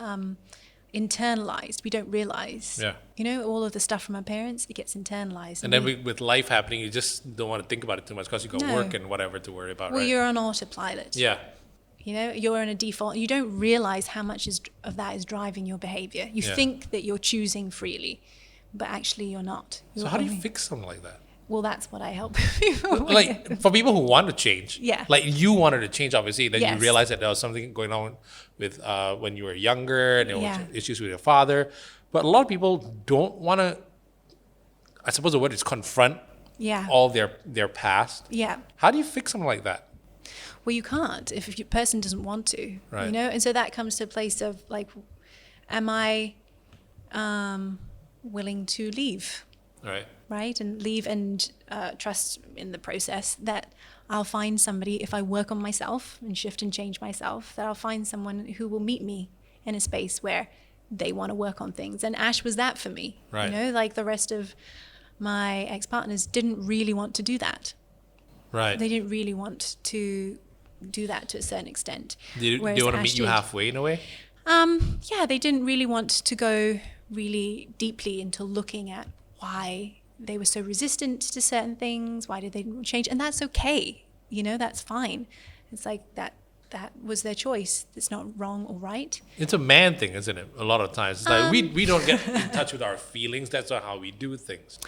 internalized. We don't realize. Yeah. You know, all of the stuff from our parents, it gets internalized. And then with life happening, you just don't want to think about it too much because you got No. work and whatever to worry about, Well, right? you're on autopilot. Yeah. You know, you're in a default. You don't realize how much of that is driving your behavior. You Yeah. think that you're choosing freely, but actually you're not. So You're how do you only- fix something like that? Well, that's what I help people with. Like for people who want to change, Yeah. like you wanted to change, obviously, then you Yes. realized that there was something going on with when you were younger, and there Yeah. was issues with your father. But a lot of people don't want to. I suppose the word is confront Yeah. all their past. Yeah. How do you fix something like that? Well, you can't if your person doesn't want to, Right. you know? And so that comes to a place of like, am I willing to leave, Right. right? And leave and trust in the process that I'll find somebody, if I work on myself and shift and change myself, that I'll find someone who will meet me in a space where they want to work on things. And Ash was that for me, Right. you know? Like the rest of my ex-partners didn't really want to do that. Right. They didn't really want to do that to a certain extent. Do Whereas they want to Ash meet you did. halfway in a way? Yeah, they didn't really want to go really deeply into looking at why they were so resistant to certain things, why did they change, and that's okay. You know, that's fine. It's like that was their choice. It's not wrong or right. It's a man thing, isn't it? A lot of times, it's like we don't get in touch with our feelings. That's not how we do things.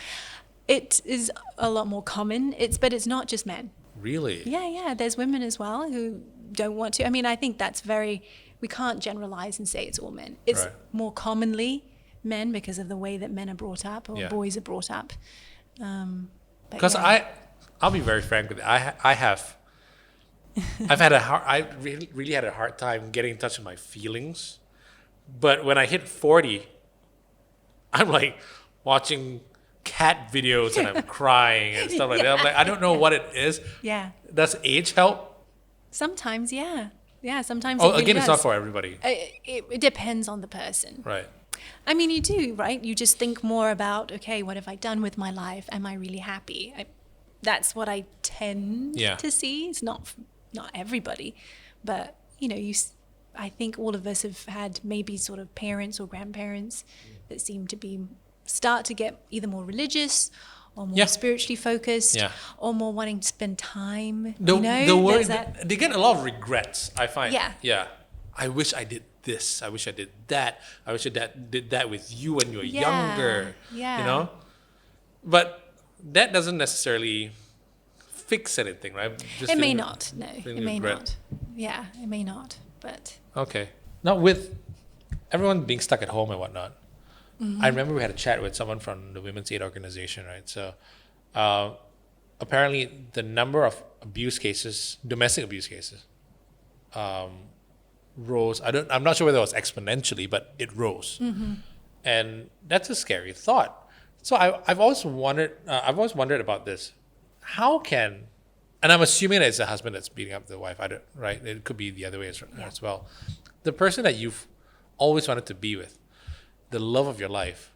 It is a lot more common. But it's not just men. Really? Yeah. There's women as well who don't want to. I mean, I think that's we can't generalize and say it's all men. It's Right. more commonly men because of the way that men are brought up or Yeah. boys are brought up. Because yeah. I'll be very frank with you. I've had I really had a hard time getting in touch with my feelings. But when I hit 40, I'm like watching cat videos and I'm crying and stuff like that. I'm like, I don't know what it is. Yeah. Does age help? Sometimes, yeah. Yeah, sometimes Oh, it really again, it's not does. for everybody. It depends on the person. Right. I mean, you do, right? You just think more about, okay, what have I done with my life? Am I really happy? That's what I tend Yeah. to see. It's not everybody, but you know, I think all of us have had maybe sort of parents or grandparents that seem to start to get either more religious or more Yeah. spiritually focused, Yeah. or more wanting to spend time. The word, there's that. they get a lot of regrets, I find. Yeah. Yeah. I wish I did this. I wish I did that. I wish I did that with you when you were Yeah. younger. Yeah. You know? But that doesn't necessarily fix anything, right? Just It may feeling- not. No, feeling it may regret. not. Yeah, it may not. But Okay. Now, with everyone being stuck at home and whatnot, I remember we had a chat with someone from the Women's Aid organization, right? So, apparently, the number of domestic abuse cases, rose. I'm not sure whether it was exponentially, but it rose, and that's a scary thought. So, I've always wondered about this. How can, and I'm assuming that it's the husband that's beating up the wife. I don't, right? It could be the other way as well. The person that you've always wanted to be with, the love of your life,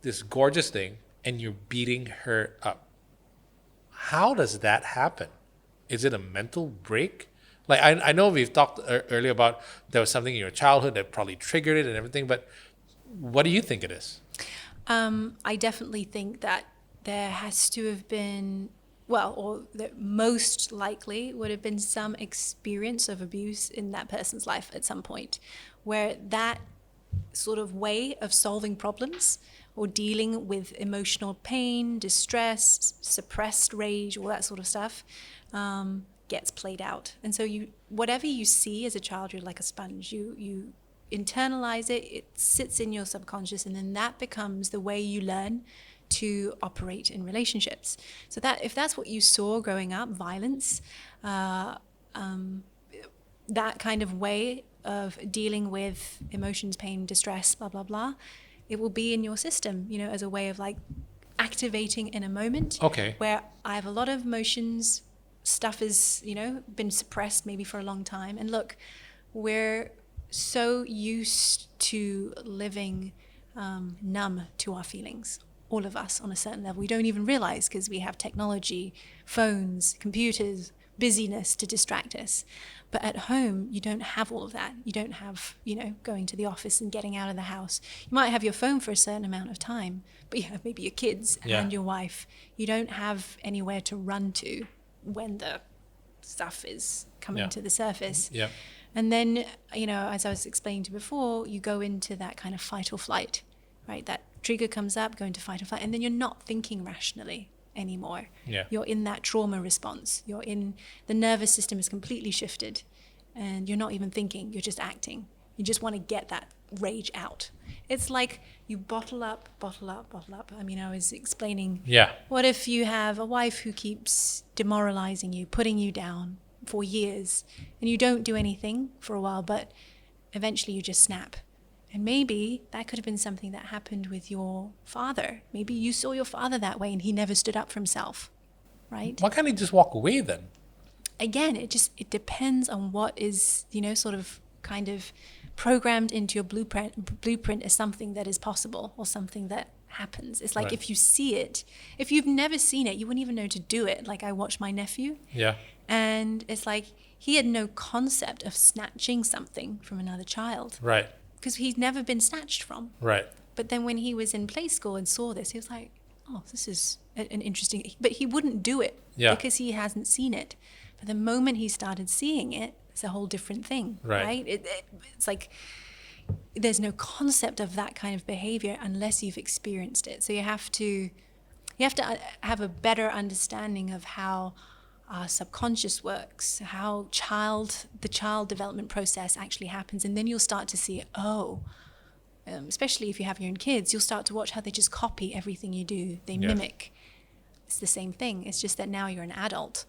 this gorgeous thing, and you're beating her up. How does that happen? Is it a mental break? Like I know we've talked earlier about there was something in your childhood that probably triggered it and everything, but what do you think it is? I definitely think that there has to have been, or that most likely would have been some experience of abuse in that person's life at some point, where that sort of way of solving problems or dealing with emotional pain, distress, suppressed rage, all that sort of stuff, gets played out. And so whatever you see as a child, you're like a sponge. You internalize it, it sits in your subconscious, and then that becomes the way you learn to operate in relationships. So that if that's what you saw growing up, violence, that kind of way of dealing with emotions, pain, distress, blah, blah, blah, it will be in your system, as a way of like activating in a moment. Okay. Where I have a lot of emotions, stuff is, been suppressed maybe for a long time. And look, we're so used to living numb to our feelings. All of us on a certain level. We don't even realize because we have technology, phones, computers, busyness to distract us. But at home, you don't have all of that. You don't have, going to the office and getting out of the house. You might have your phone for a certain amount of time, but you have maybe your kids and your wife. You don't have anywhere to run to when the stuff is coming to the surface. Yeah. And then, as I was explaining to you before, you go into that kind of fight or flight, right? That trigger comes up, go into fight or flight, and then you're not thinking rationally anymore. Yeah. You're in that trauma response. The nervous system is completely shifted, and you're not even thinking, you're just acting. You just want to get that rage out. It's like you bottle up. I mean, I was explaining, what if you have a wife who keeps demoralizing you, putting you down for years, and you don't do anything for a while, but eventually you just snap. And maybe that could have been something that happened with your father. Maybe you saw your father that way and he never stood up for himself, right? Why can't he just walk away then? Again, it depends on what is, sort of kind of programmed into your blueprint as something that is possible or something that happens. It's like if you see it, if you've never seen it, you wouldn't even know to do it. Like I watched my nephew. Yeah. And it's like he had no concept of snatching something from another child. Right. Because he's never been snatched from. Right. But then when he was in play school and saw this, he was like, oh, this is an interesting... But he wouldn't do it because he hasn't seen it. But the moment he started seeing it, it's a whole different thing, right? It's like there's no concept of that kind of behavior unless you've experienced it. So you have to have a better understanding of how our subconscious works, how the child development process actually happens. And then you'll start to see, especially if you have your own kids, you'll start to watch how they just copy everything you do. They mimic. It's the same thing. It's just that now you're an adult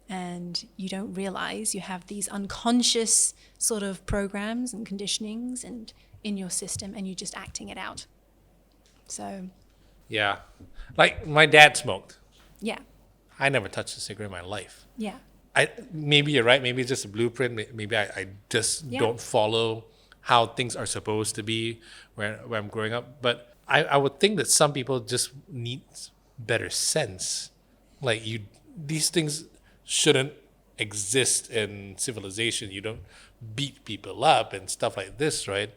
and you don't realize you have these unconscious sort of programs and conditionings and in your system, and you're just acting it out. So. Yeah. Like my dad smoked. Yeah. I never touched a cigarette in my life. Yeah. Maybe you're right. Maybe it's just a blueprint. Maybe I just don't follow how things are supposed to be where I'm growing up. But I would think that some people just need better sense. Like these things shouldn't exist in civilization. You don't beat people up and stuff like this, right?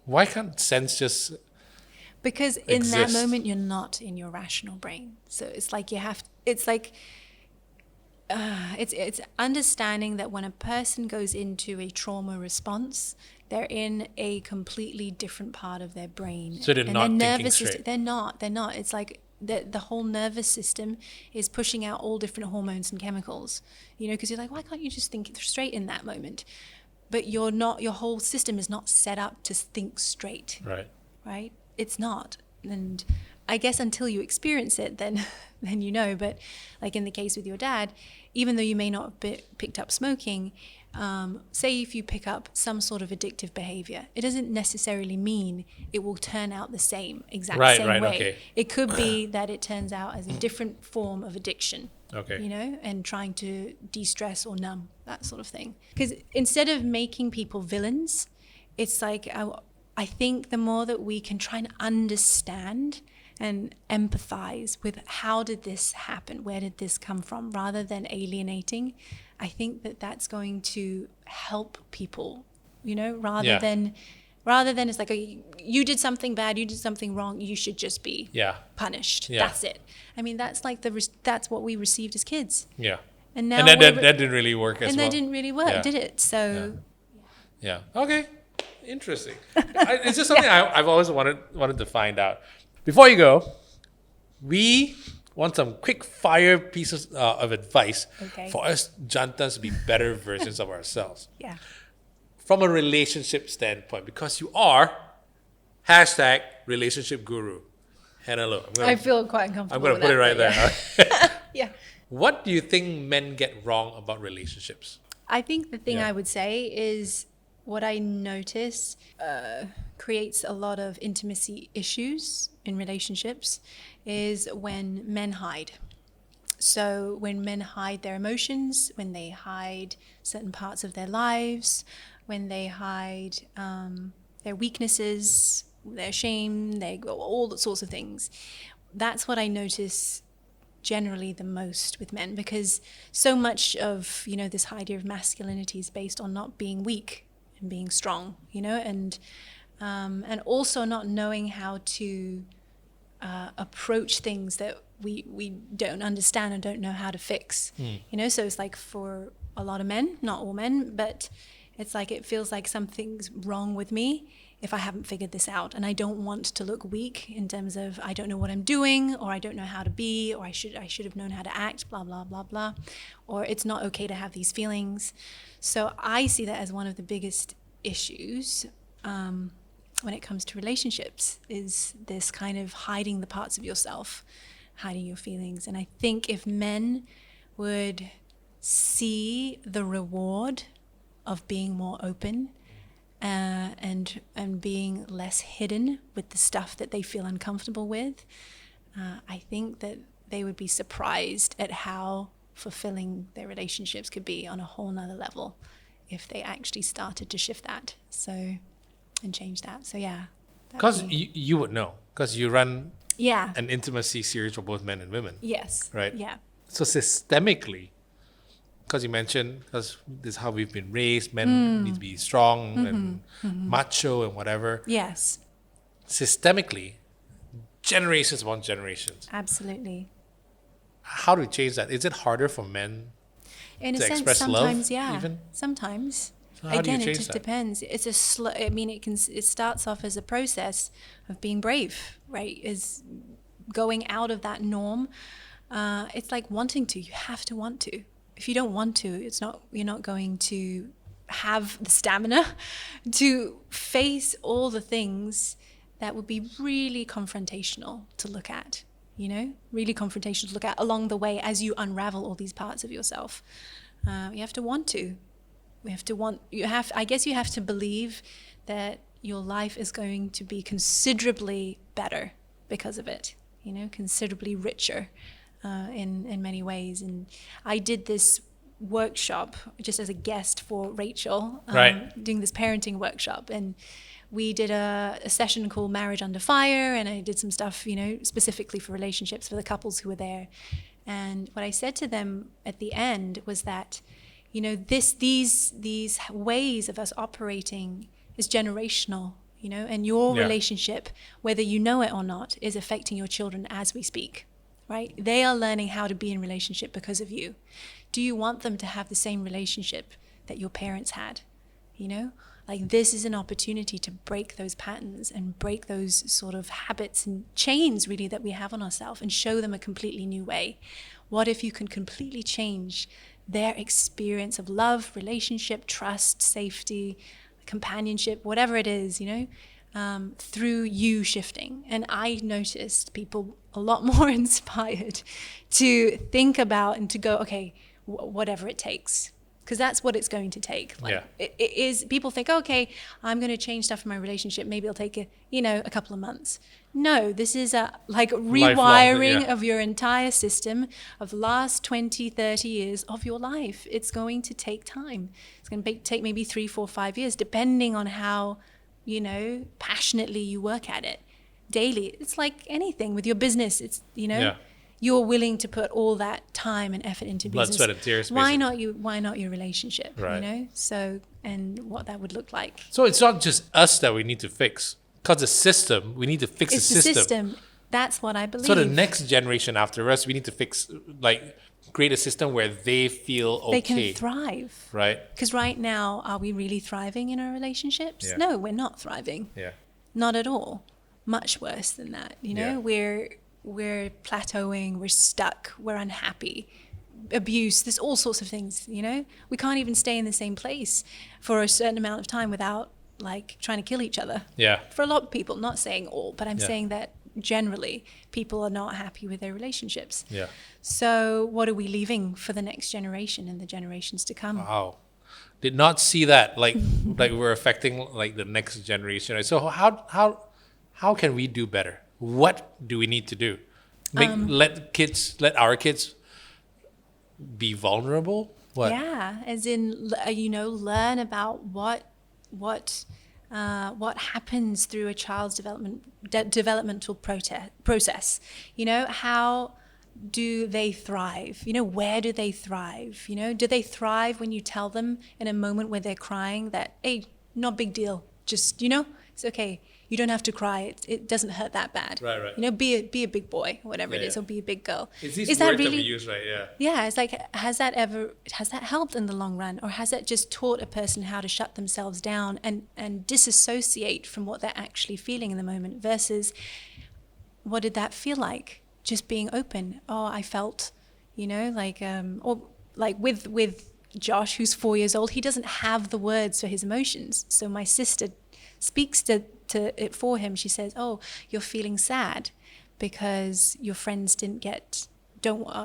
Why can't sense just because in that moment you're not in your rational brain. So it's like it's understanding that when a person goes into a trauma response, they're in a completely different part of their brain. So they're not thinking straight. System, they're not. It's like the whole nervous system is pushing out all different hormones and chemicals, because you're like, why can't you just think straight in that moment? But you're not, your whole system is not set up to think straight. Right? It's not. And I guess until you experience it, then but like in the case with your dad, even though you may not have picked up smoking, say if you pick up some sort of addictive behavior, it doesn't necessarily mean it will turn out the same way. Okay. It could be that it turns out as a different form of addiction. Okay. And trying to de-stress or numb, that sort of thing. Because instead of making people villains, it's like I think the more that we can try and understand and empathize with how did this happen, where did this come from, rather than alienating, I think that that's going to help people, rather than it's like you did something bad, you did something wrong, you should just be punished. That's it. I mean, that's like that's what we received as kids. Yeah. And now that didn't really work as well. And that didn't really work, did it? So. Yeah. Okay. Interesting. It's just something I've always wanted to find out. Before you go, we want some quick fire pieces of advice for us Jantans to be better versions of ourselves. Yeah. From a relationship standpoint, because you are #relationship guru. Hello. I feel quite uncomfortable. I'm going to put it right there. Yeah. What do you think men get wrong about relationships? I think the thing I would say is what I notice creates a lot of intimacy issues in relationships is when men hide. So when men hide their emotions, when they hide certain parts of their lives, when they hide their weaknesses, their shame, all sorts of things. That's what I notice generally the most with men, because so much of, you know, this idea of masculinity is based on not being weak and being strong, you know, and also not knowing how to approach things that we don't understand and don't know how to fix. You know, so it's like for a lot of men, not all men, but it's like it feels like something's wrong with me if I haven't figured this out, and I don't want to look weak in terms of I don't know what I'm doing, or I don't know how to be, or I should have known how to act, blah blah blah blah, or it's not okay to have these feelings. So I see that as one of the biggest issues when it comes to relationships, is this kind of hiding the parts of yourself, hiding your feelings. And I think if men would see the reward of being more open and being less hidden with the stuff that they feel uncomfortable with, I think that they would be surprised at how fulfilling their relationships could be on a whole nother level if they actually started to shift that and change that. So yeah. Because you would know, because you run Yeah. an intimacy series for both men and women. Yes. Right? Yeah. So systemically, because you mentioned, because this is how we've been raised, men need to be strong and macho and whatever. Yes. Systemically, generations upon generations. Absolutely. How do we change that? Is it harder for men In a to sense, express sometimes, love? yeah. Even? Sometimes. So how do you Again, it change just that? depends. It's a slow. I mean, it starts off as a process of being brave, right? Is going out of that norm. It's like wanting to. You have to want to. If you don't want to, you're not going to have the stamina to face all the things that would be really confrontational to look at. You know, really confrontational to look at along the way as you unravel all these parts of yourself. You have to want to. I guess you have to believe that your life is going to be considerably better because of it, you know, considerably richer in many ways. And I did this workshop just as a guest for Rachel, doing this parenting workshop. And we did a session called Marriage Under Fire, and I did some stuff, you know, specifically for relationships for the couples who were there. And what I said to them at the end was that, you know, these ways of us operating is generational, you know, and your relationship, whether you know it or not, is affecting your children as we speak, right? They are learning how to be in relationship because of you. Do you want them to have the same relationship that your parents had? You know, like this is an opportunity to break those patterns and break those sort of habits and chains really that we have on ourselves and show them a completely new way. What if you can completely change their experience of love, relationship, trust, safety, companionship, whatever it is, you know, through you shifting? And I noticed people a lot more inspired to think about and to go, okay, whatever it takes. Because that's what it's going to take. Like, it is. People think, okay, I'm going to change stuff in my relationship. Maybe it'll take a couple of months. No, this is a rewiring of your entire system of the last 20, 30 years of your life. It's going to take time. It's going to take maybe 3, 4, 5 years, depending on how, you know, passionately you work at it daily. It's like anything with your business. It's, you know, you're willing to put all that time and effort into business. Blood, sweat, and tears. Why not you? Why not your relationship? Right. You know. So, and what that would look like. So it's not just us that we need to fix, because the system, we need to fix It's the system. That's what I believe. So the next generation after us, we need to fix, like, create a system where they feel okay. They can thrive. Right. Because right now, are we really thriving in our relationships? Yeah. No, we're not thriving. Yeah. Not at all. Much worse than that. You know, we're plateauing, we're stuck, we're unhappy, abuse, there's all sorts of things, you know. We can't even stay in the same place for a certain amount of time without like trying to kill each other. Yeah. For a lot of people, not saying all, but I'm saying that generally people are not happy with their relationships. Yeah. So what are we leaving for the next generation and the generations to come? Wow. Did not see that, like we're affecting like the next generation. Right? So how can we do better? What do we need to do? Let our kids be vulnerable? What? Yeah, as in, you know, learn about what happens through a child's developmental process. You know, how do they thrive? You know, where do they thrive? You know, do they thrive when you tell them in a moment where they're crying that, hey, not big deal. Just, you know, it's okay. You don't have to cry. It doesn't hurt that bad. Right. You know, be a big boy, whatever it is, Yeah. or be a big girl. It's these Is words that really? that we use, right? Yeah. Yeah, it's like, has that helped in the long run? Or has that just taught a person how to shut themselves down and disassociate from what they're actually feeling in the moment versus what did that feel like? Just being open. Oh, I felt, you know, like, or like with Josh, who's 4 years old, he doesn't have the words for his emotions. So my sister speaks to it for him. She says, oh, you're feeling sad because your friends don't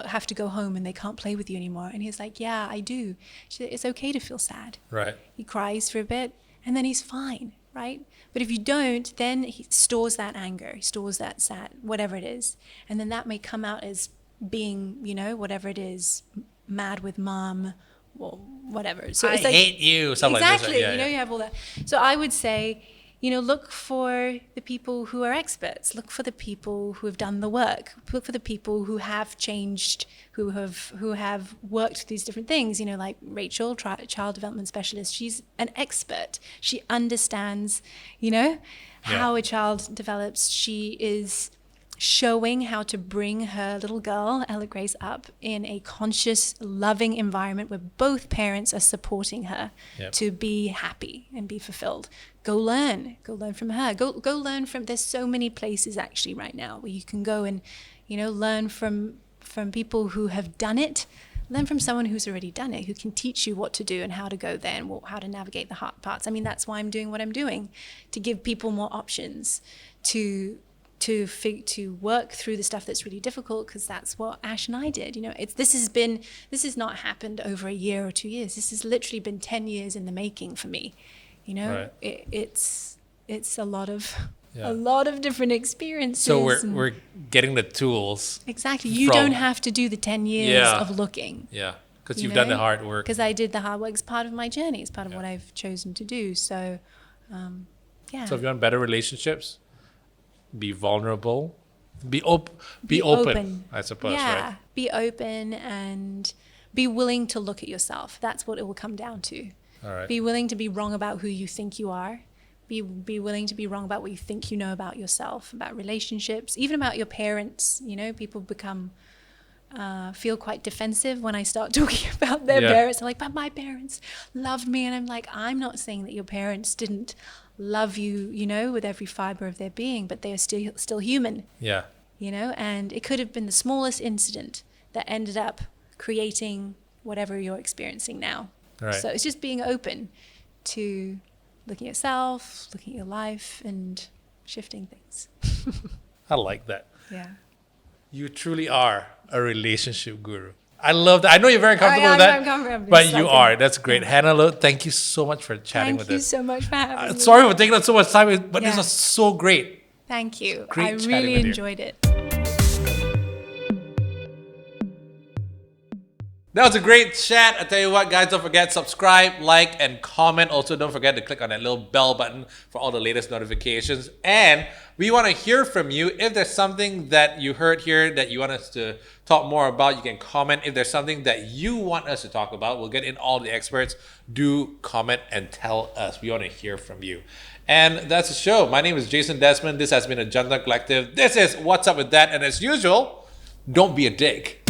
have to go home and they can't play with you anymore. And he's like, yeah, I do. She said, it's okay to feel sad. Right. He cries for a bit and then he's fine, right? But if you don't, then he stores that anger, he stores that sad, whatever it is. And then that may come out as being, you know, whatever it is, mad with mom, or whatever. So it's I like, hate you. Something exactly. like that. Yeah, you know, yeah. you have all that. So I would say, you know, look for the people who are experts. Look for the people who have done the work. Look for the people who have changed, who have worked with these different things. You know, like Rachel, child development specialist. She's an expert. She understands, you know, how a child develops. She is showing how to bring her little girl, Ella Grace, up in a conscious, loving environment where both parents are supporting her to be happy and be fulfilled. Go learn from her. Go learn from, there's so many places actually right now where you can go and, you know, learn from people who have done it. Learn from someone who's already done it, who can teach you what to do and how to go there and how to navigate the hard parts. I mean, that's why I'm doing what I'm doing, to give people more options to work through the stuff that's really difficult, because that's what Ash and I did. You know, this has not happened over a year or 2 years. This has literally been 10 years in the making for me. You know, it's a lot of different experiences. So we're getting the tools. Exactly. You don't have to do the 10 years of looking. Yeah, because you've done the hard work. Because I did the hard work. It's part of my journey. It's part of what I've chosen to do. So, yeah. So if you want better relationships, be vulnerable, be open, I suppose, yeah, right? be open and be willing to look at yourself. That's what it will come down to. All right. Be willing to be wrong about who you think you are. Be willing to be wrong about what you think you know about yourself, about relationships, even about your parents. You know, people feel quite defensive when I start talking about their parents. They're like, but my parents loved me. And I'm like, I'm not saying that your parents didn't love you, you know, with every fiber of their being, but they are still human. Yeah. You know, and it could have been the smallest incident that ended up creating whatever you're experiencing now. Right. So it's just being open to looking at yourself, looking at your life, and shifting things. I like that. Yeah. You truly are a relationship guru. I love that. I know you're very comfortable with I'm that, comfortable. but you are. That's great. Hannah Lo, thank you so much for chatting with us. Thank you so much for having me. Sorry for taking up so much time, but this Yeah. was so great. Thank you. Great I chatting really with you. enjoyed it. That was a great chat. I tell you what, guys, don't forget, subscribe, like, and comment. Also, don't forget to click on that little bell button for all the latest notifications. And we want to hear from you. If there's something that you heard here that you want us to talk more about, you can comment. If there's something that you want us to talk about, we'll get in all the experts. Do comment and tell us. We want to hear from you. And that's the show. My name is Jason Desmond. This has been a Jantan Collective. This is What's Up With That. And as usual, don't be a dick.